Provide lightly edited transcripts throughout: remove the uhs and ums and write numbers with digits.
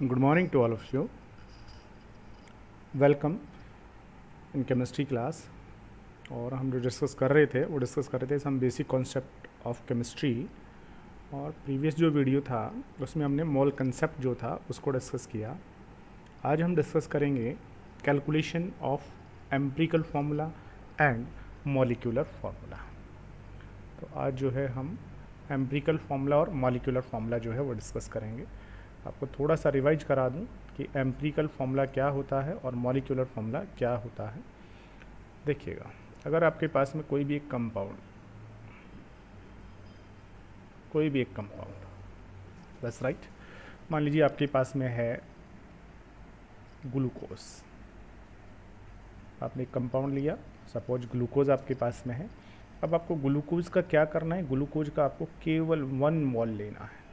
Good morning to all of you. Welcome in chemistry class. और हम जो discuss कर रहे थे some basic concept of chemistry. और प्रीवियस जो वीडियो था उसमें हमने मोल कंसेप्ट जो था उसको डिस्कस किया। आज हम डिस्कस करेंगे calculation of empirical formula and molecular formula. तो आज जो है हम एम्पिरिकल फार्मूला और मॉलिक्यूलर फार्मूला जो है वो डिस्कस करेंगे। आपको थोड़ा सा रिवाइज करा दूं कि एम्पिरिकल फार्मूला क्या होता है और मॉलिक्यूलर फार्मूला क्या होता है। देखिएगा, अगर आपके पास में कोई भी एक कंपाउंड बस राइट, मान लीजिए आपके पास में है ग्लूकोज। आपने एक कंपाउंड लिया, सपोज ग्लूकोज आपके पास में है। अब आपको ग्लूकोज का क्या करना है, ग्लूकोज का आपको केवल 1 मोल लेना है।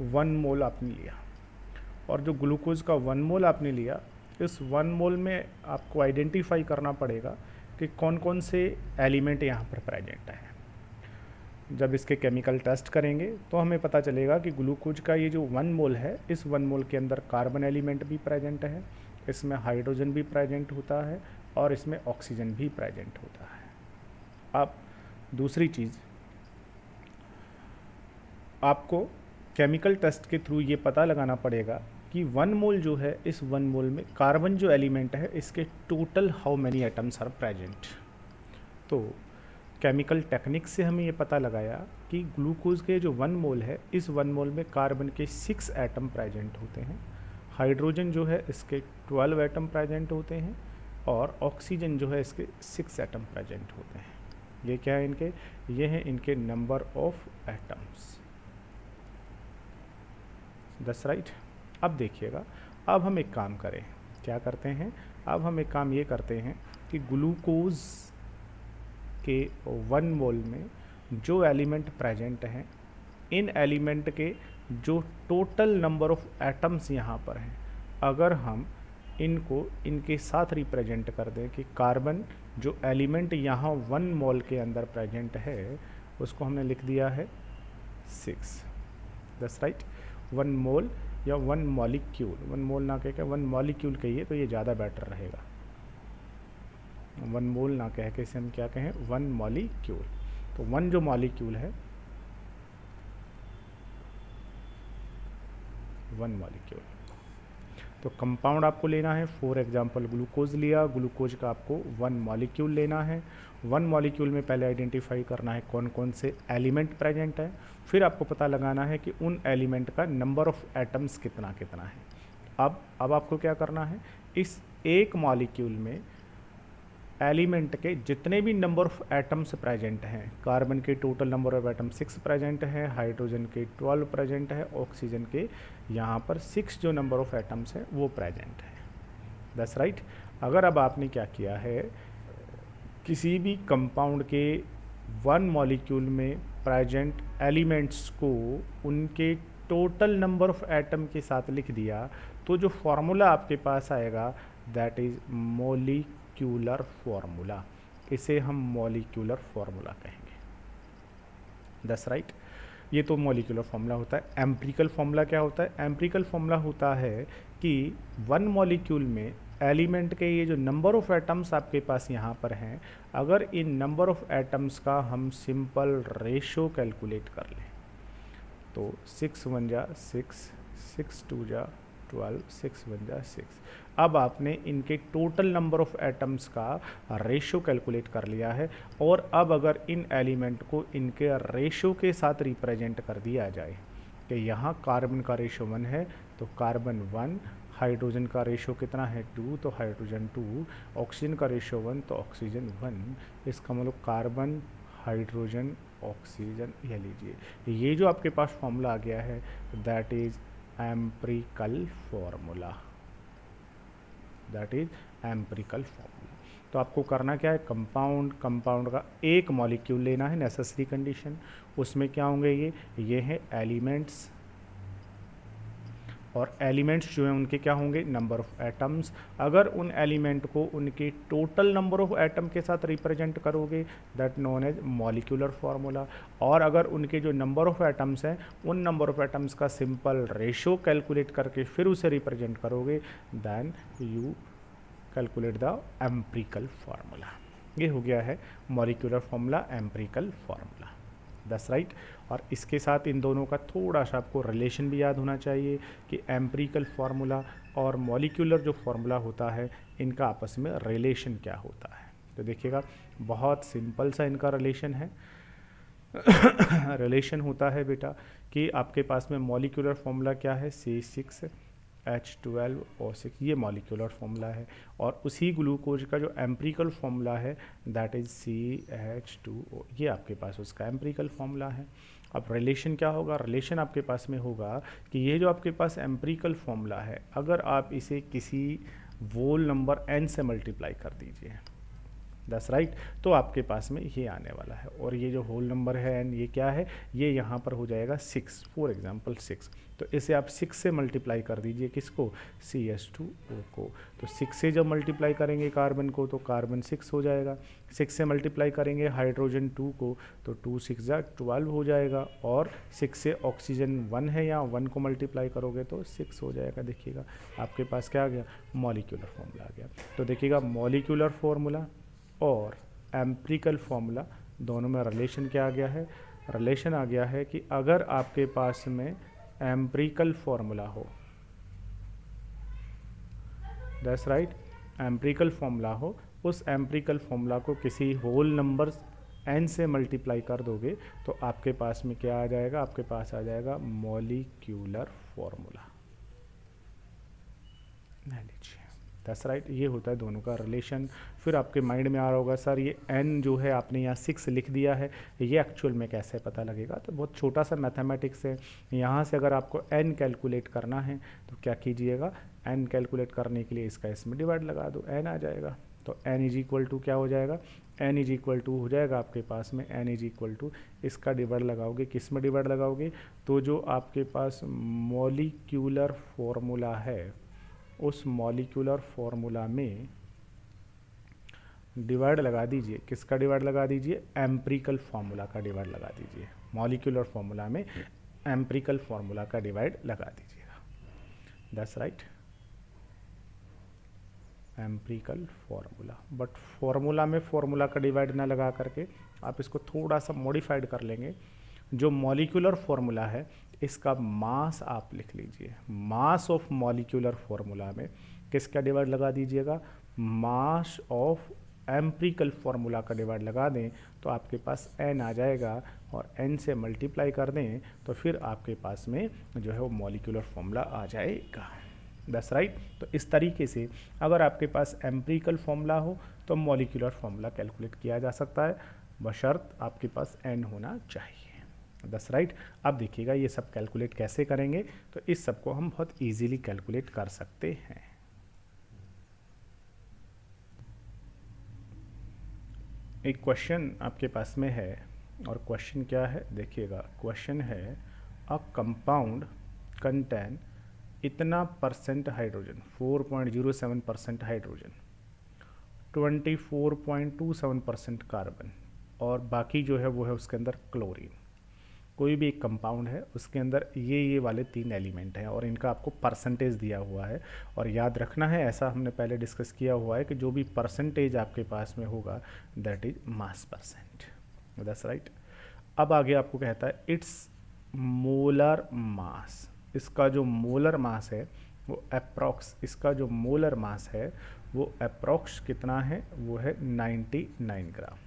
1 मोल आपने लिया, और जो ग्लूकोज का 1 मोल आपने लिया, इस 1 मोल में आपको आइडेंटिफाई करना पड़ेगा कि कौन कौन से एलिमेंट यहाँ पर प्रेजेंट है। जब इसके केमिकल टेस्ट करेंगे तो हमें पता चलेगा कि ग्लूकोज का ये जो 1 मोल है, इस 1 मोल के अंदर कार्बन एलिमेंट भी प्रेजेंट है, इसमें हाइड्रोजन भी प्रेजेंट होता है और इसमें ऑक्सीजन भी प्रेजेंट होता है। अब दूसरी चीज़, आपको केमिकल टेस्ट के थ्रू ये पता लगाना पड़ेगा कि 1 मोल जो है, इस 1 मोल में कार्बन जो एलिमेंट है इसके total how many atoms are present. तो केमिकल टेक्निक से हमें ये पता लगाया कि ग्लूकोज के जो 1 मोल है, इस 1 मोल में कार्बन के 6 एटम प्रेजेंट होते हैं, हाइड्रोजन जो है इसके 12 एटम प्रेजेंट होते हैं और ऑक्सीजन जो है इसके 6 एटम प्रेजेंट होते हैं। ये क्या है इनके, ये हैं इनके number of atoms. That's right. अब देखिएगा, अब हम एक काम करें, क्या करते हैं, अब हम एक काम ये करते हैं कि ग्लूकोज के 1 मोल में जो एलिमेंट प्रेजेंट हैं, इन एलिमेंट के जो टोटल नंबर ऑफ एटम्स यहाँ पर हैं, अगर हम इनको इनके साथ रिप्रेजेंट कर दें कि कार्बन जो एलिमेंट यहाँ 1 मोल के अंदर प्रेजेंट है उसको हमने लिख दिया है 6। That's right. 1 मोल या 1 मॉलिक्यूल, 1 मोल ना कह के 1 मॉलिक्यूल कहिए तो ये ज़्यादा बेटर रहेगा। 1 मोल ना कह के इसे हम क्या कहें, 1 मॉलिक्यूल। तो 1 जो मॉलिक्यूल है, 1 मॉलिक्यूल। तो कंपाउंड आपको लेना है, फॉर एग्जांपल ग्लूकोज लिया, ग्लूकोज का आपको 1 मॉलिक्यूल लेना है। 1 मॉलिक्यूल में पहले आइडेंटिफाई करना है कौन कौन से एलिमेंट प्रेजेंट है, फिर आपको पता लगाना है कि उन एलिमेंट का नंबर ऑफ एटम्स कितना कितना है। अब आपको क्या करना है, इस एक मॉलिक्यूल में एलिमेंट के जितने भी नंबर ऑफ एटम्स प्रेजेंट हैं, कार्बन के total number of atom 6 present है, हाइड्रोजन के 12 प्रेजेंट है, ऑक्सीजन के यहाँ पर 6 जो नंबर ऑफ एटम्स है वो प्रेजेंट है। That's right. अगर अब आपने क्या किया है, किसी भी कंपाउंड के 1 मॉलिक्यूल में प्रेजेंट एलिमेंट्स को उनके टोटल नंबर ऑफ एटम के साथ लिख दिया, तो जो फॉर्मूला आपके पास आएगा दैट इज मॉलिक्यूलर फार्मूला। इसे हम मॉलिक्यूलर फार्मूला कहेंगे। That's right. ये तो मॉलिक्यूलर फार्मूला होता है। एम्पिरिकल फार्मूला क्या होता है, एम्पिरिकल फार्मूला होता है कि 1 मॉलिक्यूल में एलिमेंट के ये जो नंबर ऑफ एटम्स आपके पास यहाँ पर हैं, अगर इन नंबर ऑफ एटम्स का हम सिंपल रेशो कैलकुलेट कर लें तो 6 1 जा 6, 6 2 जा 12, 6 1 जा 6। अब आपने इनके टोटल नंबर ऑफ एटम्स का रेशो कैलकुलेट कर लिया है, और अब अगर इन एलिमेंट को इनके रेशो के साथ रिप्रेजेंट कर दिया जाए कि यहाँ कार्बन का रेशो 1 है तो कार्बन 1, हाइड्रोजन का रेशो कितना है 2 तो हाइड्रोजन 2, ऑक्सीजन का रेशो 1 तो ऑक्सीजन 1। इसका मतलब कार्बन, हाइड्रोजन, ऑक्सीजन, ये लीजिए, ये जो आपके पास फॉर्मूला आ गया है that is empirical formula. That is empirical formula. तो आपको करना क्या है, कंपाउंड का एक मॉलिक्यूल लेना है, नेसेसरी कंडीशन। उसमें क्या होंगे, ये हैं एलिमेंट्स, और एलिमेंट्स जो हैं उनके क्या होंगे, नंबर ऑफ एटम्स। अगर उन एलिमेंट को उनके टोटल नंबर ऑफ एटम के साथ रिप्रेजेंट करोगे that known as molecular formula. और अगर उनके जो नंबर ऑफ एटम्स हैं उन नंबर ऑफ एटम्स का सिंपल रेशो कैलकुलेट करके फिर उसे रिप्रेजेंट करोगे then you calculate the empirical formula. ये हो गया है molecular formula, empirical formula, that's right. और इसके साथ इन दोनों का थोड़ा सा आपको रिलेशन भी याद होना चाहिए कि एम्पिरिकल फार्मूला और मॉलिक्यूलर जो फार्मूला होता है इनका आपस में रिलेशन क्या होता है। तो देखिएगा बहुत सिंपल सा इनका रिलेशन है। रिलेशन होता है बेटा कि आपके पास में मॉलिक्यूलर फार्मूला क्या है, C6H12O6, ये मॉलिक्यूलर फार्मूला है। और उसी ग्लूकोज का जो एम्पिरिकल फार्मूला है दैट इज़ CH2O, ये आपके पास उसका एम्पिरिकल फार्मूला है। अब रिलेशन क्या होगा, रिलेशन आपके पास में होगा कि ये जो आपके पास एम्पिरिकल फार्मूला है अगर आप इसे किसी वोल नंबर n से मल्टीप्लाई कर दीजिए, दैट्स राइट, तो आपके पास में ये आने वाला है। और ये जो होल नंबर है n, ये क्या है, ये यहाँ पर हो जाएगा 6, फॉर एग्जांपल 6। तो इसे आप 6 से मल्टीप्लाई कर दीजिए, किसको, CH2O को। तो 6 से जब मल्टीप्लाई करेंगे कार्बन को तो कार्बन 6 हो जाएगा। 6 से मल्टीप्लाई करेंगे हाइड्रोजन 2 को तो 2 6 12 हो जाएगा। और 6 से ऑक्सीजन 1 है, यहाँ 1 को मल्टीप्लाई करोगे तो 6 हो जाएगा। देखिएगा आपके पास क्या आ गया, मॉलिक्यूलर फार्मूला आ गया। तो देखिएगा मॉलिक्यूलर फार्मूला और एम्पिरिकल फार्मूला दोनों में रिलेशन क्या आ गया है, रिलेशन आ गया है कि अगर आपके पास में एम्पिरिकल फार्मूला हो, दैट्स राइट, एम्पिरिकल फार्मूला हो, उस एम्पिरिकल फार्मूला को किसी होल नंबर n से मल्टीप्लाई कर दोगे तो आपके पास में क्या आ जाएगा, आपके पास आ जाएगा मॉलिक्यूलर फार्मूला। लीजिए, दैट्स राइट, ये होता है दोनों का रिलेशन। फिर आपके माइंड में आ रहा होगा सर ये n जो है आपने यहाँ 6 लिख दिया है, ये एक्चुअल में कैसे पता लगेगा। तो बहुत छोटा सा मैथमेटिक्स है। यहाँ से अगर आपको n कैलकुलेट करना है तो क्या कीजिएगा, n कैलकुलेट करने के लिए इसका इसमें डिवाइड लगा दो, n आ जाएगा। तो n इज इक्वल टू क्या हो जाएगा, n इज इक्वल टू हो जाएगा आपके पास में n इज इक्वल टू इसका डिवाइड लगाओगे, किस में डिवाइड लगाओगे, तो जो आपके पास मॉलिक्यूलर फार्मूला है उस मॉलिक्यूलर फार्मूला में डिवाइड लगा दीजिए, किसका डिवाइड लगा दीजिए, एम्पिरिकल फार्मूला का डिवाइड लगा दीजिए। मॉलिक्यूलर फार्मूला में एम्पिरिकल फार्मूला का डिवाइड लगा दीजिएगा, that's right, empirical formula. But formula में फार्मूला का डिवाइड ना लगा करके आप इसको थोड़ा सा मॉडिफाइड कर लेंगे। जो मॉलिक्यूलर फार्मूला है इसका मास आप लिख लीजिए, मास ऑफ मॉलिक्यूलर फार्मूला में किसका डिवाइड लगा दीजिएगा, मास ऑफ एम्पिरिकल फार्मूला का डिवाइड लगा दें तो आपके पास n आ जाएगा। और n से मल्टीप्लाई कर दें तो फिर आपके पास में जो है वो मॉलिक्यूलर फार्मूला आ जाएगा, दैट्स राइट। तो इस तरीके से अगर आपके पास एम्पिरिकल फार्मूला हो तो मॉलिक्यूलर फार्मूला कैलकुलेट किया जा सकता है, बशर्त आपके पास n होना चाहिए, दैट्स राइट। अब देखिएगा ये सब कैलकुलेट कैसे करेंगे, तो इस सब को हम बहुत इजीली कैलकुलेट कर सकते हैं। एक क्वेश्चन आपके पास में है और क्वेश्चन क्या है, देखिएगा क्वेश्चन है अ कंपाउंड कंटेन इतना परसेंट हाइड्रोजन, 4.07% हाइड्रोजन, 24.27% कार्बन और बाकी जो है वो है उसके अंदर क्लोरीन। कोई भी एक कंपाउंड है उसके अंदर ये वाले 3 एलिमेंट हैं और इनका आपको परसेंटेज दिया हुआ है। और याद रखना है, ऐसा हमने पहले डिस्कस किया हुआ है कि जो भी परसेंटेज आपके पास में होगा that is mass percent, that's right. अब आगे आपको कहता है इट्स मोलर मास, इसका जो मोलर मास है वो अप्रॉक्स, इसका जो मोलर मास है वो अप्रॉक्स कितना है, वो है 99 ग्राम।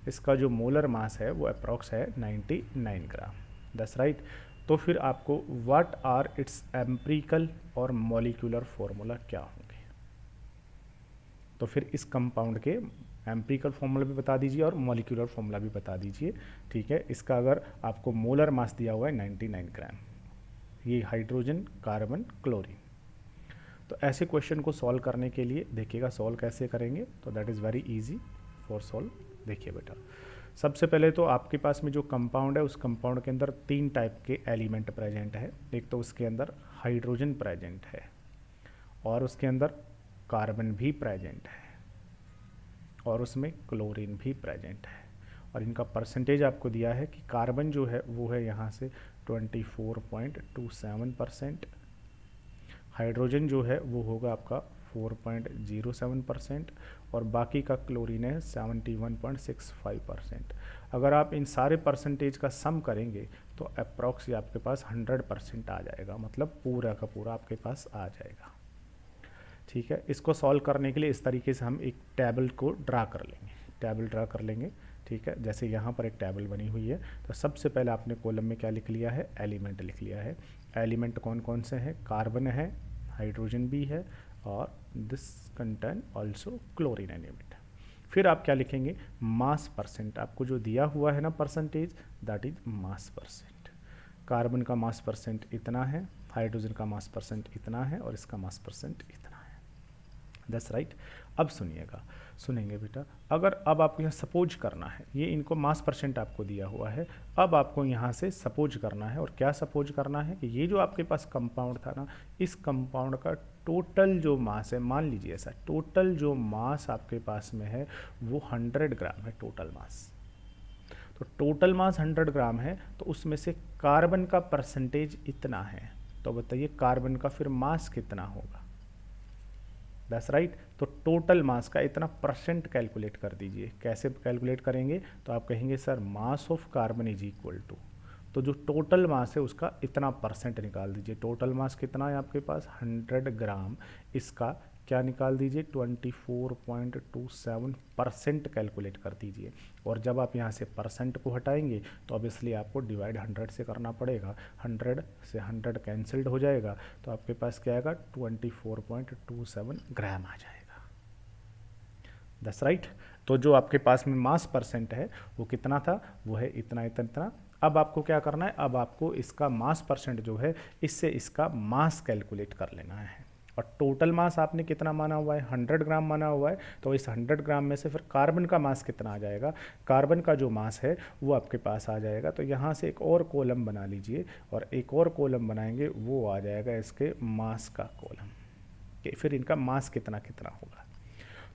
इसका जो मोलर मास है वो अप्रॉक्स है 99 ग्राम, दैट्स राइट। तो फिर आपको व्हाट आर इट्स एम्पिरिकल और मॉलिक्यूलर फार्मूला क्या होंगे, तो फिर इस कंपाउंड के एम्पिरिकल फार्मूला भी बता दीजिए और मॉलिक्यूलर फार्मूला भी बता दीजिए, ठीक है। इसका अगर आपको मोलर मास दिया हुआ है 99 ग्राम, ये हाइड्रोजन, कार्बन, क्लोरीन। तो ऐसे क्वेश्चन को सॉल्व करने के लिए देखिएगा सॉल्व कैसे करेंगे, तो that is very easy for solve. देखिए बेटा, सबसे पहले तो आपके पास में जो कंपाउंड है उस कंपाउंड के अंदर 3 टाइप के एलिमेंट प्रेजेंट है। एक तो उसके अंदर हाइड्रोजन प्रेजेंट है और उसके अंदर कार्बन भी प्रेजेंट है और उसमें क्लोरीन भी प्रेजेंट है। और इनका परसेंटेज आपको दिया है कि कार्बन जो है वो है यहाँ से 24.27%, हाइड्रोजन जो है वो होगा आपका 4.07% और बाकी का क्लोरीन है 71.65%। अगर आप इन सारे परसेंटेज का सम करेंगे तो अप्रॉक्स आपके पास 100% आ जाएगा, मतलब पूरा का पूरा आपके पास आ जाएगा। ठीक है, इसको सॉल्व करने के लिए इस तरीके से हम एक टेबल को ड्रा कर लेंगे, टेबल ड्रा कर लेंगे। ठीक है, जैसे यहाँ पर एक टेबल बनी हुई है तो सबसे पहले आपने कॉलम में क्या लिख लिया है, एलिमेंट लिख लिया है। एलिमेंट कौन कौन से हैं, कार्बन है, हाइड्रोजन भी है और this contain also chlorine element. फिर आप क्या लिखेंगे, मास परसेंट, आपको जो दिया हुआ है ना percentage, that is mass percent. Carbon का मास परसेंट इतना है, हाइड्रोजन का मास परसेंट इतना है और इसका मास परसेंट इतना है। That's right. अब सुनिएगा, सुनेंगे बेटा, अगर अब आपको यहाँ सपोज करना है, ये इनको मास परसेंट आपको दिया हुआ है, अब आपको यहाँ से सपोज करना है। और क्या सपोज करना है कि ये जो आपके पास कंपाउंड था ना, इस कंपाउंड का टोटल जो मास है, मान लीजिए ऐसा, टोटल जो मास आपके पास में है वो 100 ग्राम है टोटल मास। तो टोटल मास 100 ग्राम है तो उसमें से कार्बन का परसेंटेज इतना है, तो बताइए कार्बन का फिर मास कितना होगा। That's right. तो टोटल मास का इतना परसेंट कैलकुलेट कर दीजिए। कैसे कैलकुलेट करेंगे, तो आप कहेंगे sir mass of carbon is equal to, तो जो टोटल मास है उसका इतना परसेंट निकाल दीजिए। टोटल मास कितना है आपके पास, 100 ग्राम, इसका क्या निकाल दीजिए, 24.27% कैलकुलेट कर दीजिए। और जब आप यहाँ से परसेंट को हटाएंगे तो ऑब्वियसली आपको डिवाइड 100 से करना पड़ेगा। 100 से 100 कैंसिल्ड हो जाएगा तो आपके पास क्या आएगा, 24.27 ग्राम आ जाएगा। That's right. तो जो आपके पास में मास परसेंट है वो कितना था, वो है इतना इतना इतना। अब आपको क्या करना है, अब आपको इसका मास परसेंट जो है इससे इसका मास कैलकुलेट कर लेना है। और टोटल मास आपने कितना माना हुआ है, 100 ग्राम माना हुआ है, तो इस 100 ग्राम में से फिर कार्बन का मास कितना आ जाएगा, कार्बन का जो मास है वो आपके पास आ जाएगा। तो यहाँ से एक और कॉलम बना लीजिए और एक और कॉलम बनाएंगे, वो आ जाएगा इसके मास का कॉलम कि फिर इनका मास कितना कितना होगा।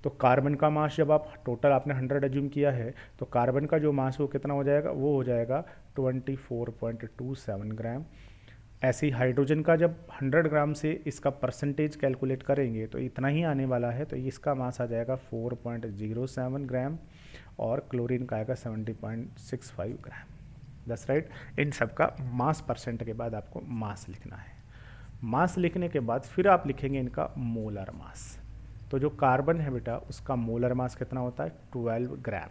तो कार्बन का मास जब आप टोटल आपने 100 एज्यूम किया है तो कार्बन का जो मास वो कितना हो जाएगा, वो हो जाएगा 24.27 ग्राम। ऐसे ही हाइड्रोजन का जब 100 ग्राम से इसका परसेंटेज कैलकुलेट करेंगे तो इतना ही आने वाला है, तो इसका मास आ जाएगा 4.07 ग्राम और क्लोरीन का आएगा 70.65 ग्राम। That's right. इन सब का मास परसेंट के बाद आपको मास लिखना है। मास लिखने के बाद फिर आप लिखेंगे इनका मोलर मास। तो जो कार्बन है बेटा उसका मोलर मास कितना होता है, 12 ग्राम।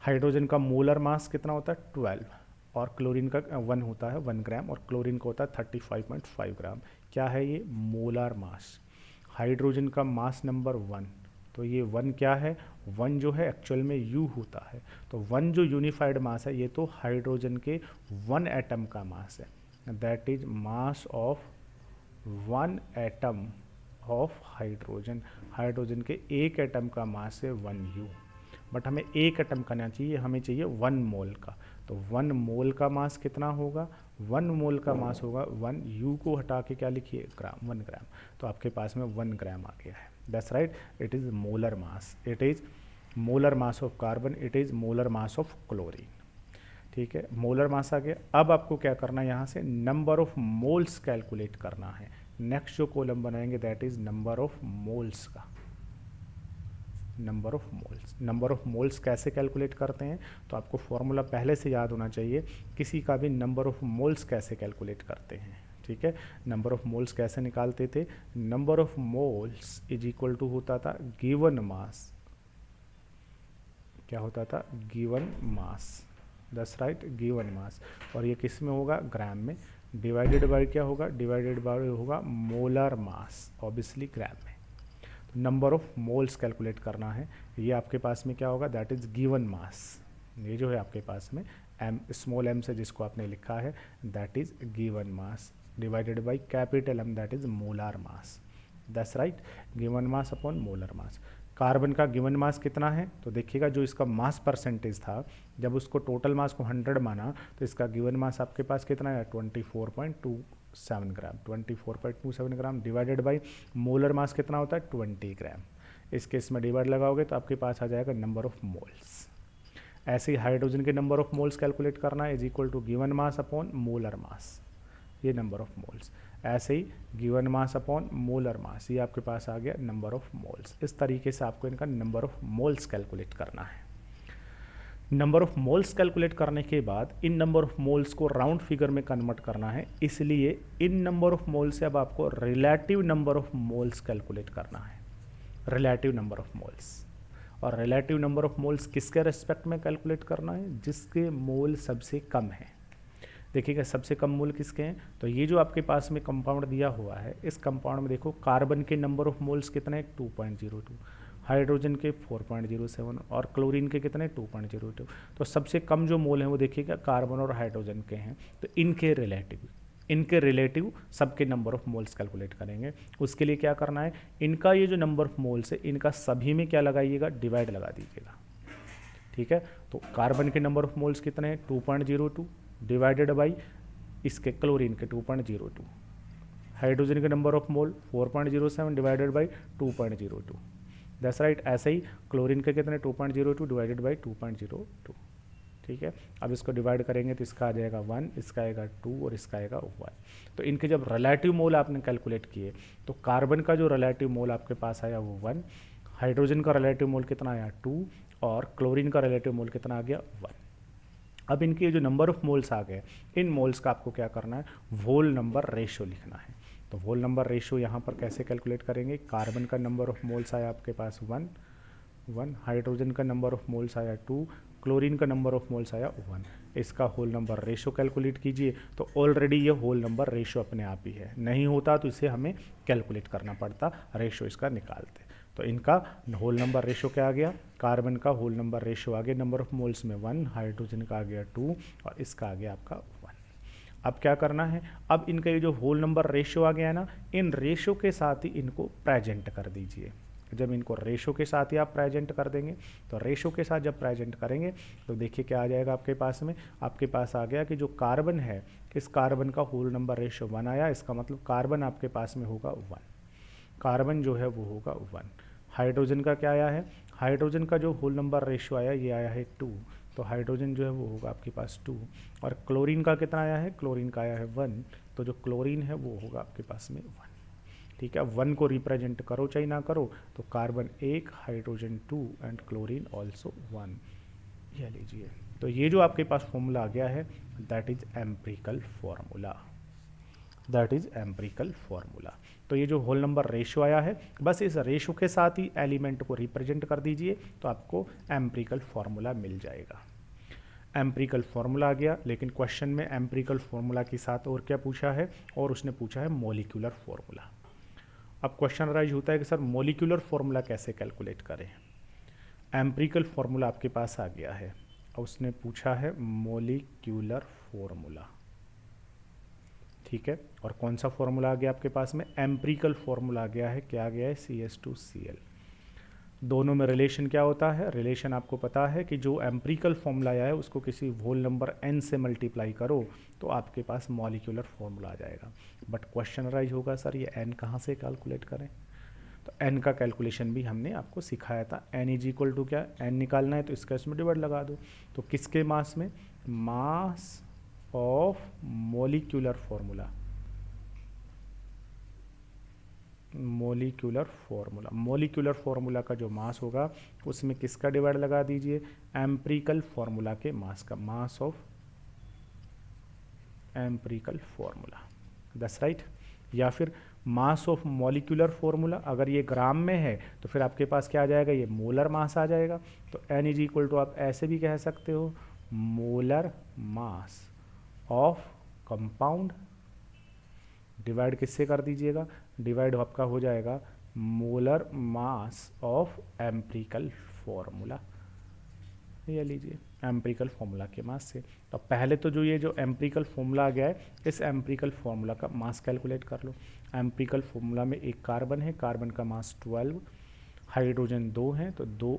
हाइड्रोजन का मोलर मास कितना होता है, 12, और क्लोरीन का 1 होता है 1 ग्राम, और क्लोरीन का होता है 35.5 ग्राम। क्या है ये, मोलर मास। हाइड्रोजन का मास नंबर 1, तो ये 1 क्या है, 1 जो है एक्चुअल में U होता है, तो 1 जो यूनिफाइड मास है ये तो हाइड्रोजन के 1 एटम का मास है, that is mass of 1 atom of hydrogen. Hydrogen के एक एटम का मास है 1U, बट हमें एक एटम का नहीं चाहिए, हमें चाहिए 1 मोल का। तो 1 मोल का मास कितना होगा, 1 मोल का मास होगा 1U को हटा के क्या लिखिए, ग्राम, 1 ग्राम। तो आपके पास में 1 ग्राम आ गया है। That's right, it is molar mass, it is molar mass of carbon, it is molar mass of chlorine. ठीक है, मोलर मास आ गया। अब आपको क्या करना है, यहाँ से नंबर ऑफ मोल्स कैलकुलेट करना है। नेक्स्ट जो कॉलम बनाएंगे that is number of moles का, number of moles. Number of moles कैसे कैलकुलेट करते हैं, तो आपको फॉर्मूला पहले से याद होना चाहिए किसी का भी, नंबर ऑफ मोल्स कैसे कैलकुलेट करते हैं। ठीक है, नंबर ऑफ मोल्स कैसे निकालते थे, number of moles is equal to होता था गिवन मास, क्या होता था, given mass. That's right, given mass. और ये किस में होगा, ग्राम में। डिवाइडेड बाय क्या होगा, डिवाइडेड बाय होगा मोलर मास, ऑब्वियसली ग्राम में। तो नंबर ऑफ मोल्स कैलकुलेट करना है, ये आपके पास में क्या होगा, दैट इज गिवन मास। ये जो है आपके पास में m, स्मॉल m से जिसको आपने लिखा है, that is given mass divided by capital M, that is molar mass. That's right, given mass upon molar mass. Carbon का गिवन मास कितना है, तो देखिएगा जो इसका मास परसेंटेज था, जब उसको टोटल मास को 100 माना तो इसका गिवन मास आपके पास कितना है 24.27 ग्राम। 24.27 ग्राम डिवाइडेड बाई मोलर मास कितना होता है 20 ग्राम। इस केस में डिवाइड लगाओगे तो आपके पास आ जाएगा नंबर ऑफ मोल्स। ऐसे ही हाइड्रोजन के नंबर ऑफ मोल्स कैलकुलेट करना है, is equal to given mass upon molar mass, ये नंबर ऑफ मोल्स। ऐसे ही given mass upon molar mass, ये आपके पास आ गया नंबर ऑफ मोल्स। इस तरीके से आपको इनका नंबर ऑफ मोल्स कैलकुलेट करना है। नंबर ऑफ मोल्स कैलकुलेट करने के बाद इन नंबर ऑफ मोल्स को राउंड फिगर में कन्वर्ट करना है, इसलिए इन नंबर ऑफ मोल्स से अब आपको relative number of moles calculate करना है, रिलेटिव नंबर ऑफ मोल्स। और रिलेटिव नंबर ऑफ मोल्स किसके रेस्पेक्ट में कैलकुलेट करना है, जिसके मोल सबसे कम है। देखिएगा सबसे कम मोल किसके हैं, तो ये जो आपके पास में कंपाउंड दिया हुआ है, इस कंपाउंड में देखो कार्बन के नंबर ऑफ मोल्स कितने हैं 2.02, हाइड्रोजन के 4.07 और क्लोरीन के कितने 2.02। तो सबसे कम जो मोल हैं वो देखिएगा कार्बन और हाइड्रोजन के हैं। तो इनके रिलेटिव सबके नंबर ऑफ मोल्स कैलकुलेट करेंगे। उसके लिए क्या करना है, इनका ये जो नंबर ऑफ मोल्स है इनका सभी में क्या लगाइएगा, डिवाइड लगा दीजिएगा। ठीक है, तो कार्बन के नंबर ऑफ मोल्स कितने हैं 2.02 डिवाइडेड बाई इसके क्लोरीन के 2.02, हाइड्रोजन के number of mole 4.07 divided by 2.02, that's right. ऐसे ही क्लोरीन के कितने 2.02 डिवाइडेड बाई 2.02। ठीक है, अब इसको डिवाइड करेंगे तो इसका आ जाएगा 1, इसका आएगा 2 और इसका आएगा 1। तो इनके जब रिलेटिव मोल आपने कैलकुलेट किए तो कार्बन का जो रिलेटिव मोल आपके पास आया वो 1, हाइड्रोजन का रिलेटिव मोल कितना आया 2 और क्लोरीन का रिलेटिव मोल कितना आ गया 1। अब इनके जो नंबर ऑफ मोल्स आ गए, इन मोल्स का आपको क्या करना है, वोल नंबर रेशो लिखना है। तो वोल नंबर रेशो यहाँ पर कैसे कैलकुलेट करेंगे, कार्बन का नंबर ऑफ मोल्स आया आपके पास 1, हाइड्रोजन का नंबर ऑफ मोल्स आया 2, क्लोरीन का नंबर ऑफ मोल्स आया 1, इसका होल नंबर रेशो कैलकुलेट कीजिए। तो ऑलरेडी ये होल नंबर रेशो अपने आप ही है, नहीं होता तो इसे हमें कैलकुलेट करना पड़ता, रेशो इसका निकालते। तो इनका होल नंबर रेशो क्या आ गया, कार्बन का होल नंबर रेशो आ गया नंबर ऑफ मोल्स में 1, हाइड्रोजन का आ गया 2 और इसका आ गया आपका 1। अब क्या करना है, अब इनका ये जो होल नंबर रेशो आ गया ना, इन रेशो के साथ ही इनको प्रेजेंट कर दीजिए। जब इनको रेशो के साथ ही आप प्रेजेंट कर देंगे, तो रेशो के साथ जब प्रेजेंट करेंगे तो देखिए क्या आ जाएगा आपके पास में, आपके पास आ गया कि जो कार्बन है इस कार्बन का होल नंबर रेशो 1 आया, इसका मतलब कार्बन आपके पास में होगा 1, कार्बन जो है वो होगा 1। हाइड्रोजन का क्या आया है, हाइड्रोजन का जो होल नंबर रेशो आया ये आया है 2, तो हाइड्रोजन जो है वो होगा आपके पास 2। और क्लोरीन का कितना आया है, क्लोरीन का आया है 1, तो जो क्लोरीन है वो होगा आपके पास में 1। ठीक है, 1 को रिप्रेजेंट करो चाहे ना करो, तो carbon 1, hydrogen 2 and chlorine also 1, यह लीजिए। तो ये जो आपके पास फॉर्मूला आ गया है that is empirical formula, that is empirical formula. तो ये जो होल नंबर रेशो आया है, बस इस रेशो के साथ ही एलिमेंट को रिप्रेजेंट कर दीजिए तो आपको एम्पिरिकल फॉर्मूला मिल जाएगा। एम्पिरिकल फॉर्मूला आ गया, लेकिन क्वेश्चन में एम्पिरिकल फॉर्मूला के साथ और क्या पूछा है, और उसने पूछा है मॉलिक्यूलर फॉर्मूला। अब क्वेश्चन राइज होता है कि सर मॉलिक्यूलर फॉर्मूला कैसे कैलकुलेट करें। एम्पिरिकल फॉर्मूला आपके पास आ गया है और उसने पूछा है मॉलिक्यूलर फॉर्मूला। ठीक है, और कौन सा फॉर्मूला आ गया आपके पास में, एम्पिरिकल फॉर्मूला आ गया है, क्या आ गया है CH2Cl। दोनों में रिलेशन क्या होता है, रिलेशन आपको पता है कि जो एम्पिरिकल फॉर्मूला आया है उसको किसी होल नंबर n से मल्टीप्लाई करो तो आपके पास मॉलिक्यूलर फॉर्मूला आ जाएगा। बट क्वेश्चन राइज होगा सर ये n कहाँ से कैलकुलेट करें, तो n का कैलकुलेशन भी हमने आपको सिखाया था। n इज इक्वल टू क्या, n निकालना है तो इसका इसमें डिवाइड लगा दो, तो किसके मास में, mass of molecular formula, molecular formula, molecular formula का जो मास होगा उसमें किसका डिवाइड लगा दीजिए, एम्पिरिकल फॉर्मूला के मास का, mass of empirical formula, that's right. या फिर मास ऑफ मॉलिक्यूलर फॉर्मूला, अगर ये ग्राम में है तो फिर आपके पास क्या आ जाएगा, ये मोलर मास आ जाएगा। तो n इज इक्वल टू आप ऐसे भी कह सकते हो molar mass of compound, divide किससे कर दीजिएगा, डिवाइड आपका हो जाएगा molar mass of empirical formula, ये लीजिए एम्पिरिकल फॉर्मूला के मास से। तो पहले तो जो ये जो एम्पिरिकल फॉर्मूला आ गया है इस एम्पिरिकल फॉर्मूला का मास कैलकुलेट कर लो। एम्पिरिकल फॉर्मूला में एक कार्बन है, कार्बन का मास 12, हाइड्रोजन 2 हैं तो 2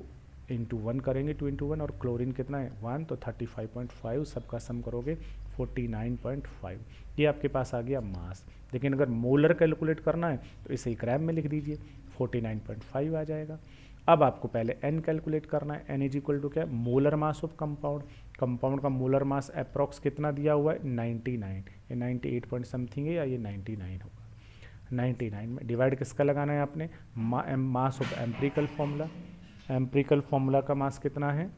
इंटू 1 करेंगे, 2 इंटू 1, और क्लोरीन कितना है 1, तो 35.5, सबका सम करोगे 49.5। ये आपके पास आ गया मास। लेकिन अगर मोलर कैलकुलेट करना है तो इसे ग्राम में लिख दीजिए, 49.5 आ जाएगा। अब आपको पहले n कैलकुलेट करना है। n इज इक्वल टू क्या, molar mass of compound. Compound का मोलर मास अप्रॉक्स कितना दिया हुआ है 99, ये 98 पॉइंट समथिंग है या ये 99 होगा। 99 में डिवाइड किसका लगाना है आपने, mass of empirical formula. Empirical formula का मास कितना है,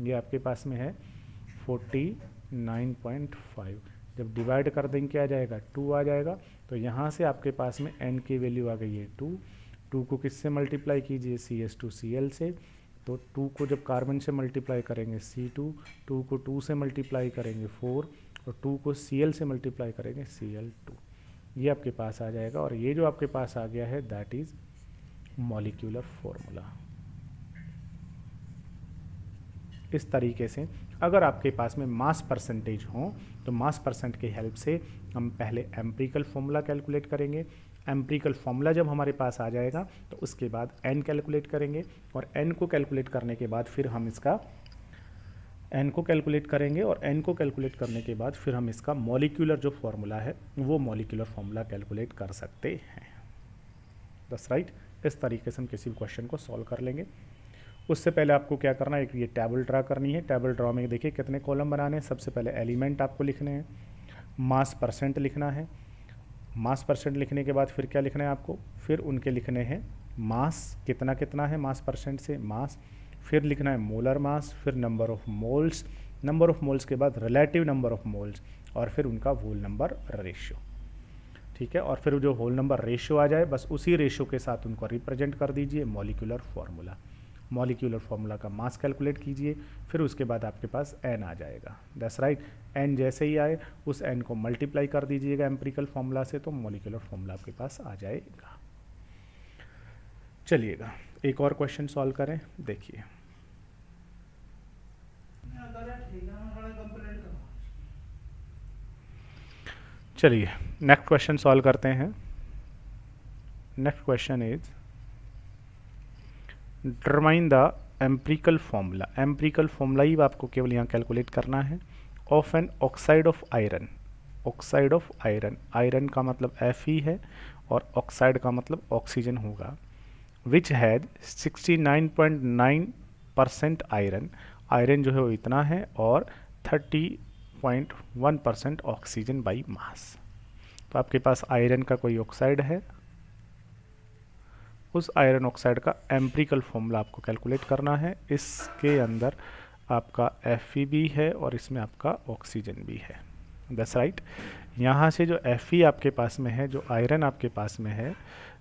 ये आपके पास में है 49.5। जब डिवाइड कर देंगे क्या आ जाएगा 2 आ जाएगा। तो यहाँ से आपके पास में n की वैल्यू आ गई है 2। 2 को किससे मल्टीप्लाई कीजिए CH2Cl से, तो 2 को जब कार्बन से मल्टीप्लाई करेंगे C2, 2 को 2 से मल्टीप्लाई करेंगे 4, और 2 को Cl से मल्टीप्लाई करेंगे Cl2। ये आपके पास आ जाएगा, और ये जो आपके पास आ गया है दैट इज मॉलिक्यूलर फॉर्मूला। इस तरीके से अगर आपके पास में मास परसेंटेज हो तो मास परसेंट की हेल्प से हम पहले एम्पिरिकल फॉर्मूला कैलकुलेट करेंगे। एम्पिरिकल फॉर्मूला जब हमारे पास आ जाएगा तो उसके बाद n कैलकुलेट करेंगे, और n को कैलकुलेट करने के बाद फिर हम इसका n को कैलकुलेट करेंगे, और n को कैलकुलेट करने के बाद फिर हम इसका मॉलिक्यूलर जो फॉर्मूला है वो मॉलिक्यूलर फॉर्मूला कैलकुलेट कर सकते हैं। That's right. इस तरीके से हम किसी भी क्वेश्चन को सॉल्व कर लेंगे। उससे पहले आपको क्या करना है, एक ये टेबल ड्रा करनी है। टेबल ड्रा में देखिए कितने कॉलम बनाने हैं। सबसे पहले एलिमेंट आपको लिखने हैं, मास परसेंट लिखना है। मास परसेंट लिखने के बाद फिर क्या लिखना है आपको, फिर उनके लिखने हैं मास कितना कितना है, मास परसेंट से मास, फिर लिखना है मोलर मास, फिर number of moles, number of moles के बाद रिलेटिव नंबर ऑफ मोल्स, और फिर उनका होल नंबर रेशियो। ठीक है, और फिर जो होल नंबर रेशियो आ जाए बस उसी रेशियो के साथ उनको रिप्रेजेंट कर दीजिए मॉलिक्यूलर फार्मूला। मॉलिक्यूलर फार्मूला का मास कैलकुलेट कीजिए, फिर उसके बाद आपके पास n आ जाएगा। That's right. n जैसे ही आए उस n को मल्टीप्लाई कर दीजिएगा एम्पिरिकल फार्मूला से, तो मॉलिक्यूलर फार्मूला आपके पास आ जाएगा। चलिएगा एक और क्वेश्चन सॉल्व करें। देखिए चलिए नेक्स्ट क्वेश्चन सॉल्व करते हैं। Next question is determine the empirical formula. Empirical formula ही आपको केवल यहाँ कैलकुलेट करना है of an oxide of iron. Oxide of iron, iron का मतलब Fe है और ऑक्साइड का मतलब ऑक्सीजन होगा। विच हैज़ 69.9% आयरन, आयरन जो है वो इतना है, और 30.1% ऑक्सीजन बाई मास। तो आपके पास आयरन का कोई ऑक्साइड है, उस आयरन ऑक्साइड का एम्पिरिकल फॉर्मूला आपको कैलकुलेट करना है। इसके अंदर आपका Fe भी है और इसमें आपका ऑक्सीजन भी है। That's right. यहाँ से जो Fe आपके पास में है, जो आयरन आपके पास में है,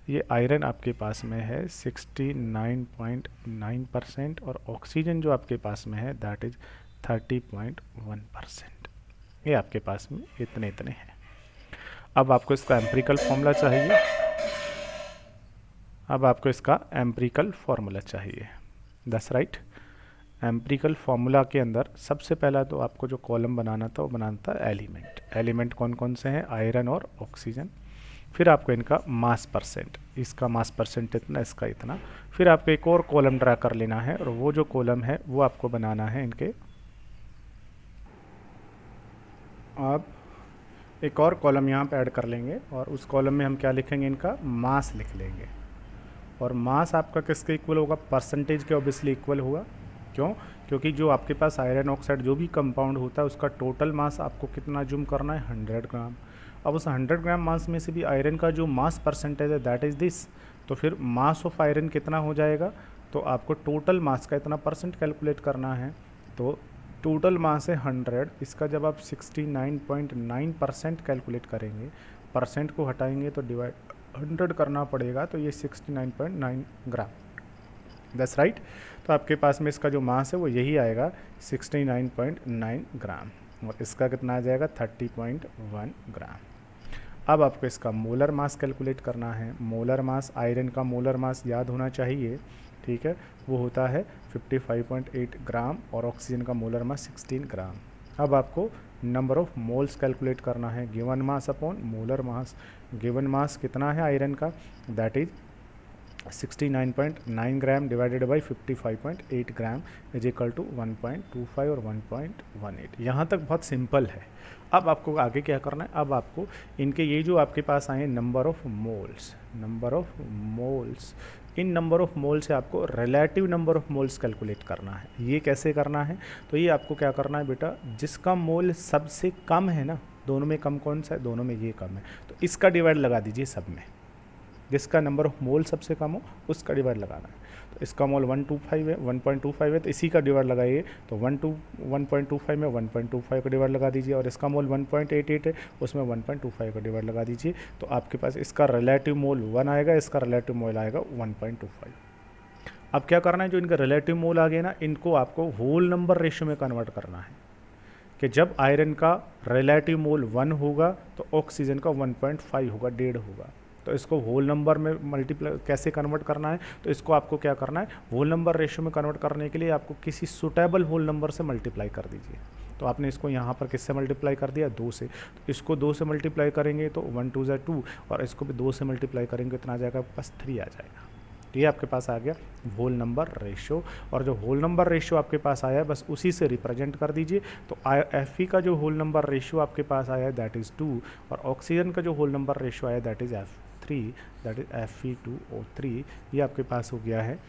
ये आयरन आपके पास में है 69.9%, और ऑक्सीजन जो आपके पास में है दैट इज 30.1%। ये आपके पास में इतने इतने हैं। अब आपको इसका एम्पिरिकल फॉर्मूला चाहिए। अब आपको इसका एम्पिरिकल फार्मूला चाहिए। That's right. एम्पिरिकल फार्मूला के अंदर सबसे पहला तो आपको जो कॉलम बनाना था वो बनाना था एलिमेंट। एलिमेंट कौन कौन से हैं, आयरन और ऑक्सीजन। फिर आपको इनका मास परसेंट, इसका मास परसेंट इतना, इसका इतना। फिर आपको एक और कॉलम ड्रा कर लेना है, और वो जो कॉलम है वो आपको बनाना है इनके, आप एक और कॉलम यहाँ पे ऐड कर लेंगे, और उस कॉलम में हम क्या लिखेंगे, इनका मास लिख लेंगे। और मास आपका किसके इक्वल होगा, परसेंटेज के ऑब्वियसली इक्वल होगा। क्यों, क्योंकि जो आपके पास आयरन ऑक्साइड जो भी कंपाउंड होता है उसका टोटल मास आपको कितना जूम करना है, 100 ग्राम। अब उस 100 ग्राम मास में से भी आयरन का जो मास परसेंटेज है दैट इज़ दिस, तो फिर मास ऑफ आयरन कितना हो जाएगा, तो आपको टोटल मास का इतना परसेंट कैलकुलेट करना है। तो टोटल मास है 100, इसका जब आप 69.9% कैलकुलेट करेंगे, परसेंट को हटाएंगे तो डिवाइड 100 करना पड़ेगा, तो ये 69.9 ग्राम। That's right. तो आपके पास में इसका जो मास है वो यही आएगा 69.9 ग्राम, और इसका कितना आ जाएगा 30.1 ग्राम। अब आपको इसका मोलर मास कैलकुलेट करना है। मोलर मास, आयरन का मोलर मास याद होना चाहिए, ठीक है, वो होता है 55.8 ग्राम, और ऑक्सीजन का मोलर मास 16 ग्राम। अब आपको नंबर ऑफ मोल्स कैलकुलेट करना है, given mass upon molar mass. Given mass कितना है आयरन का, that is 69.9 gram divided by 55.8 gram is equal to 1.25 और 1.18। यहाँ तक बहुत सिंपल है। अब आपको आगे क्या करना है, अब आपको इनके ये जो आपके पास आए number of moles, in number of mole से आपको relative number of moles calculate करना है। ये कैसे करना है, तो ये आपको क्या करना है बेटा, जिसका मोल सबसे कम है ना, दोनों में कम कौन सा है, दोनों में ये कम है, तो इसका डिवाइड लगा दीजिए सब में। जिसका नंबर ऑफ मोल सबसे कम हो उसका डिवाइड लगाना है। तो इसका मोल 125 है, 1.25 है, तो इसी का डिवाइड लगाइए। तो 1.25 में 1.25 का डिवाइड लगा दीजिए, और इसका मोल 1.88 है, उसमें 1.25 का डिवाइड लगा दीजिए। तो आपके पास इसका रिलेटिव मोल 1 आएगा, इसका रिलेटिव मोल आएगा 1.25। अब क्या करना है, जो इनका रिलेटिव मोल आ गया ना, इनको आपको होल नंबर रेशियो में कन्वर्ट करना है कि जब आयरन का रिलेटिव मोल 1 होगा तो ऑक्सीजन का 1.5 होगा, 1.5 होगा। तो इसको होल नंबर में मल्टीप्लाई कैसे कन्वर्ट करना है, तो इसको आपको क्या करना है, होल नंबर रेशियो में कन्वर्ट करने के लिए आपको किसी सुटेबल होल नंबर से मल्टीप्लाई कर दीजिए। तो आपने इसको यहाँ पर किससे मल्टीप्लाई कर दिया, 2 से। तो इसको 2 से मल्टीप्लाई करेंगे तो 1 2 = 2, और इसको भी 2 से मल्टीप्लाई करेंगे इतना आ जाएगा, आपके पास 3 आ जाएगा। तो ये आपके पास आ गया होल नंबर रेशियो, और जो होल नंबर रेशियो आपके पास आया है बस उसी से रिप्रेजेंट कर दीजिए। तो Fe का जो होल नंबर रेशियो आपके पास आया है दैट इज़ 2, और ऑक्सीजन का जो होल नंबर रेशियो आया that is F3, that is Fe2O3। ये आपके पास हो गया है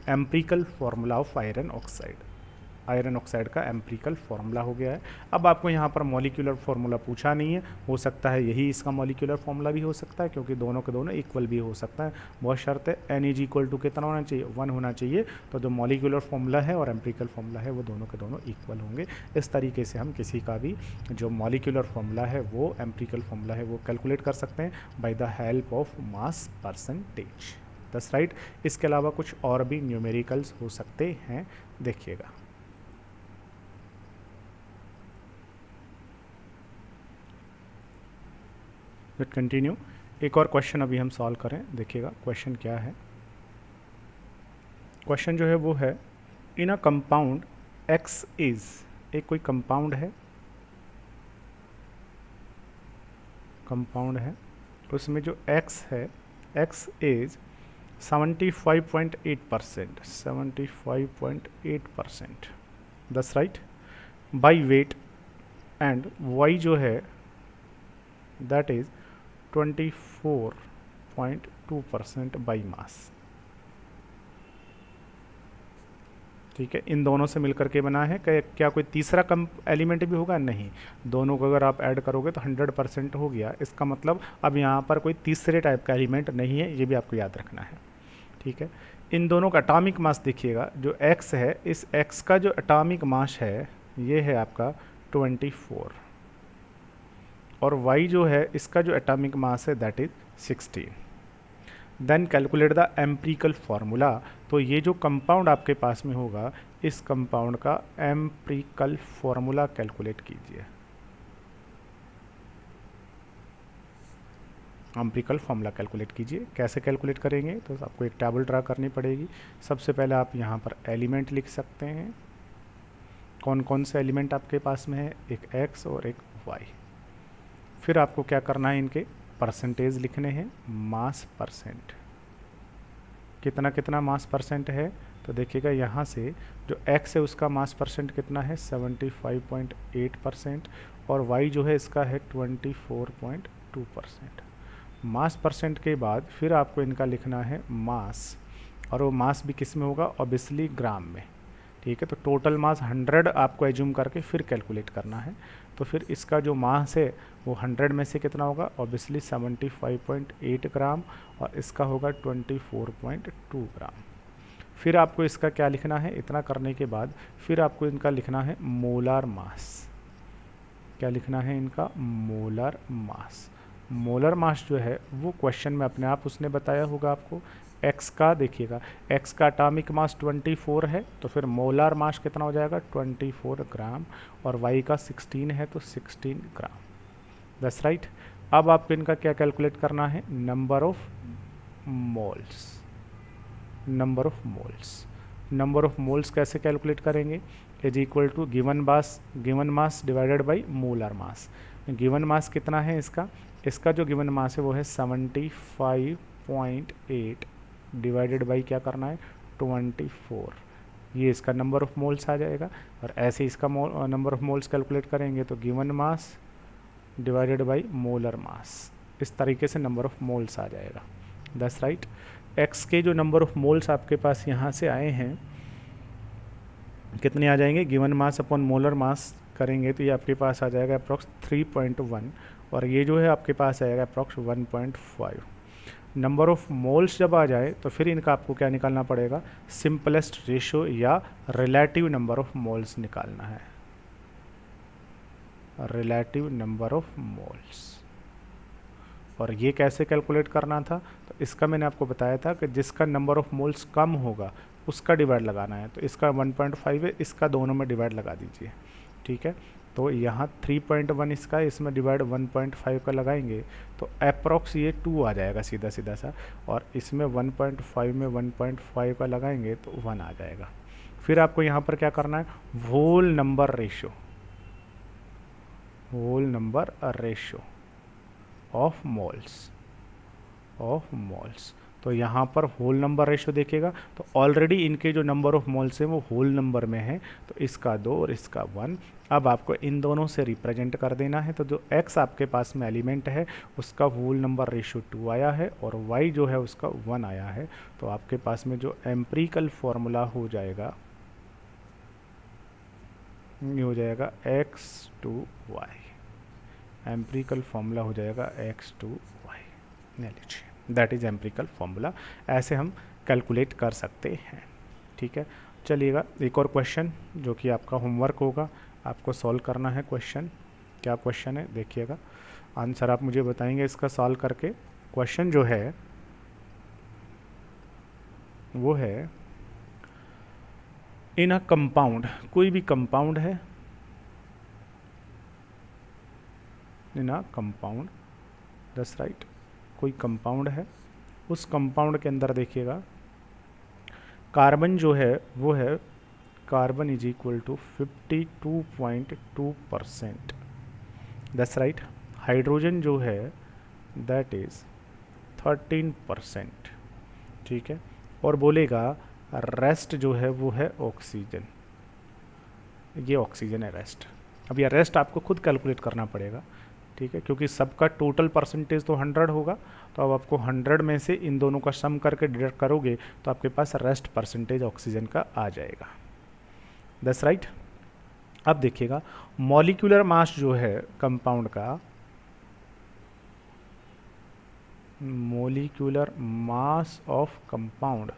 empirical formula of iron oxide का एम्पिरिकल फार्मूला हो गया है। अब आपको यहाँ पर मॉलिक्यूलर फार्मूला पूछा नहीं है, हो सकता है यही इसका मॉलिक्यूलर फार्मूला भी हो सकता है, क्योंकि दोनों के दोनों इक्वल भी हो सकता है। बहुत शर्त है n = कितना होना चाहिए, 1 होना चाहिए। तो जो मॉलिक्यूलर फार्मूला है और एम्पिरिकल फार्मूला है वो दोनों के दोनों इक्वल होंगे। इस तरीके से हम किसी का भी जो मॉलिक्यूलर फार्मूला है वो एम्पिरिकल फार्मूला है वो कैलकुलेट कर सकते हैं by the help of mass percentage. That's right. इसके अलावा कुछ और भी न्यूमेरिकल्स हो सकते हैं, देखिएगा। Let continue. एक और क्वेश्चन अभी हम सॉल्व करें, देखिएगा क्वेश्चन क्या है। क्वेश्चन जो है वो है, इन अ कंपाउंड X इज, एक कोई कंपाउंड है, उसमें जो X है, X is 75.8%, 75.8%, that's right, by wait, and Y जो है दैट इज 24.2% बाई मास। ठीक है, इन दोनों से मिलकर के बना है। क्या कोई तीसरा कम एलिमेंट भी होगा, नहीं, दोनों को अगर आप ऐड करोगे तो 100% हो गया। इसका मतलब अब यहाँ पर कोई तीसरे टाइप का एलिमेंट नहीं है, ये भी आपको याद रखना है। ठीक है, इन दोनों का एटॉमिक मास देखिएगा, जो X है, इस X का जो एटॉमिक मास है ये है आपका 24, और Y जो है इसका जो एटॉमिक मास है that is 16। Then calculate the empirical formula. तो ये जो कंपाउंड आपके पास में होगा, इस कंपाउंड का एम्पिरिकल फार्मूला कैलकुलेट कीजिए। एम्पिरिकल फार्मूला कैलकुलेट कीजिए। कैसे कैलकुलेट करेंगे, तो आपको एक टेबल ड्रा करनी पड़ेगी। सबसे पहले आप यहाँ पर एलिमेंट लिख सकते हैं, कौन कौन से एलिमेंट आपके पास में है, एक X और एक Y। फिर आपको क्या करना है, इनके परसेंटेज लिखने हैं, मास परसेंट, कितना कितना मास परसेंट है। तो देखिएगा यहाँ से जो X है उसका मास परसेंट कितना है, 75.8%, और Y जो है इसका है 24.2%। मास परसेंट के बाद फिर आपको इनका लिखना है मास, और वो मास भी किस में होगा, ऑब्वियसली ग्राम में। ठीक है, तो टोटल मास 100 आपको एज्यूम करके फिर कैलकुलेट करना है। तो फिर इसका जो मास है वो 100 में से कितना होगा, ऑब्वियसली 75.8 ग्राम, और इसका होगा 24.2 ग्राम। फिर आपको इसका क्या लिखना है, इतना करने के बाद फिर आपको इनका लिखना है मोलार मास। क्या लिखना है इनका, मोलार मास। मोलर मास जो है वो क्वेश्चन में अपने आप उसने बताया होगा आपको। X का देखिएगा, X का एटॉमिक मास 24 है, तो फिर मोलार मास कितना हो जाएगा, 24 ग्राम, और Y का 16 है तो 16 ग्राम। That's right. अब आपको इनका क्या कैलकुलेट करना है, number of moles. Number of moles कैसे कैलकुलेट करेंगे, is equal to given mass divided by molar mass. Given mass कितना है इसका, इसका जो गिवन मास है वो है 75.8 डिवाइडेड बाई क्या करना है 24, ये इसका नंबर ऑफ मोल्स आ जाएगा। और ऐसे इसका नंबर ऑफ मोल्स कैलकुलेट करेंगे तो given mass divided by molar mass, इस तरीके से नंबर ऑफ मोल्स आ जाएगा। That's right. एक्स के जो नंबर ऑफ मोल्स आपके पास यहाँ से आए हैं कितने आ जाएंगे, गिवन मास अपॉन मोलर मास करेंगे तो ये आपके पास आ जाएगा अप्रॉक्स 3.1 और ये जो है आपके पास आएगा अप्रॉक्स 1.5। नंबर ऑफ मोल्स जब आ जाए तो फिर इनका आपको क्या निकालना पड़ेगा, सिंपलेस्ट रेशो या रिलेटिव नंबर ऑफ मोल्स निकालना है, रिलेटिव नंबर ऑफ मोल्स। और ये कैसे कैलकुलेट करना था, तो इसका मैंने आपको बताया था कि जिसका नंबर ऑफ मोल्स कम होगा उसका डिवाइड लगाना है। तो इसका 1.5 है, इसका दोनों में डिवाइड लगा दीजिए, ठीक है। तो यहाँ 3.1 इसका, इसमें डिवाइड 1.5 का लगाएंगे तो अप्रॉक्स ये 2 आ जाएगा सीधा सीधा सा, और इसमें 1.5 में 1.5 का लगाएंगे तो 1 आ जाएगा। फिर आपको यहाँ पर क्या करना है, whole number ratio, whole number ratio of moles, of moles. तो यहाँ पर होल नंबर रेशो देखेगा तो ऑलरेडी इनके जो नंबर ऑफ मोल्स हैं वो होल नंबर में है, तो इसका 2 और इसका 1। अब आपको इन दोनों से रिप्रेजेंट कर देना है। तो जो x आपके पास में एलिमेंट है उसका होल नंबर रेशो 2 आया है और y जो है उसका 1 आया है। तो आपके पास में जो एम्पिरिकल फॉर्मूला हो जाएगा ये हो जाएगा x2y, एम्पिरिकल फॉर्मूला हो जाएगा x2y। ले लीजिए, दैट इज़ एम्पिरिकल फॉर्मूला। ऐसे हम कैलकुलेट कर सकते हैं, ठीक है। चलिएगा एक और क्वेश्चन जो कि आपका होमवर्क होगा, आपको सॉल्व करना है क्वेश्चन। क्या क्वेश्चन है देखिएगा, आंसर आप मुझे बताएंगे इसका सॉल्व करके। क्वेश्चन जो है वो है इन अ कंपाउंड, कोई भी कंपाउंड है, इन अ कंपाउंड, दैट्स राइट, कोई कंपाउंड है, उस कंपाउंड के अंदर देखिएगा कार्बन जो है वो है, carbon is equal to 52.2%, that's right. Hydrogen जो है दैट इज 13%, ठीक है। और बोलेगा रेस्ट जो है वो है ऑक्सीजन, ये ऑक्सीजन है रेस्ट। अब ये रेस्ट आपको खुद कैलकुलेट करना पड़ेगा, ठीक है, क्योंकि सबका टोटल परसेंटेज तो 100 होगा। तो अब आपको 100 में से इन दोनों का सम करके डिडक्ट करोगे तो आपके पास रेस्ट परसेंटेज ऑक्सीजन का आ जाएगा, दैट्स राइट। अब देखिएगा मॉलिक्यूलर मास जो है कंपाउंड का, molecular mass of compound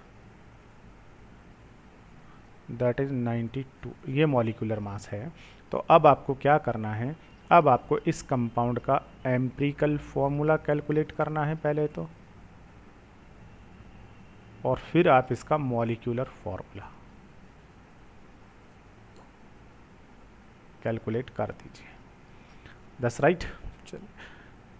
that is 92, ये मॉलिक्यूलर मास है। तो अब आपको क्या करना है, अब आपको इस कंपाउंड का एम्पिरिकल फॉर्मूला कैलकुलेट करना है पहले तो, और फिर आप इसका मॉलिक्यूलर फॉर्मूला कैलकुलेट कर दीजिए, दैट्स राइट। चलिए,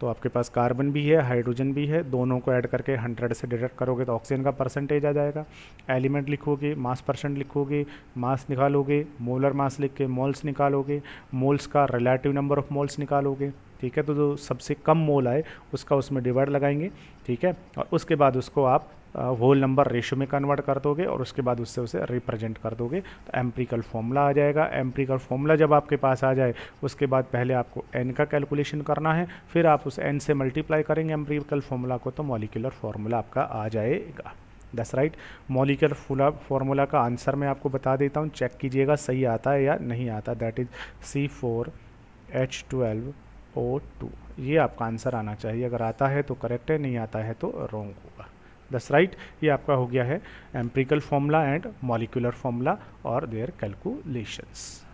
तो आपके पास कार्बन भी है, हाइड्रोजन भी है, दोनों को ऐड करके 100 से डिडक्ट करोगे तो ऑक्सीजन का परसेंटेज आ जाएगा। एलिमेंट लिखोगे, मास परसेंट लिखोगे, मास निकालोगे, मोलर मास लिख के मोल्स निकालोगे, मोल्स का रिलेटिव नंबर ऑफ मोल्स निकालोगे, ठीक है। तो जो सबसे कम मोल आए उसका उसमें डिवाइड लगाएंगे, ठीक है। और उसके बाद उसको आप होल नंबर रेशो में कन्वर्ट कर दोगे और उसके बाद उससे उसे रिप्रेजेंट कर दोगे तो एम्पिरिकल फॉर्मूला आ जाएगा। एम्पिरिकल फॉर्मूला जब आपके पास आ जाए उसके बाद पहले आपको n का कैलकुलेशन करना है, फिर आप उस n से मल्टीप्लाई करेंगे एम्पिरिकल फॉर्मूला को तो मॉलिक्यूलर फॉर्मूला आपका आ जाएगा, दैट्स राइट। मॉलिक्यूलर फॉर्मूला का आंसर मैं आपको बता देता हूँ, चेक कीजिएगा सही आता है या नहीं आता। दैट इज C4H12O2, ये आपका आंसर आना चाहिए। अगर आता है तो करेक्ट है, नहीं आता है तो रॉन्ग होगा, दैट्स राइट। ये आपका हो गया है empirical formula and molecular formula और देयर कैलकुलेशंस।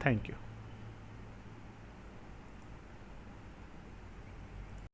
Thank you.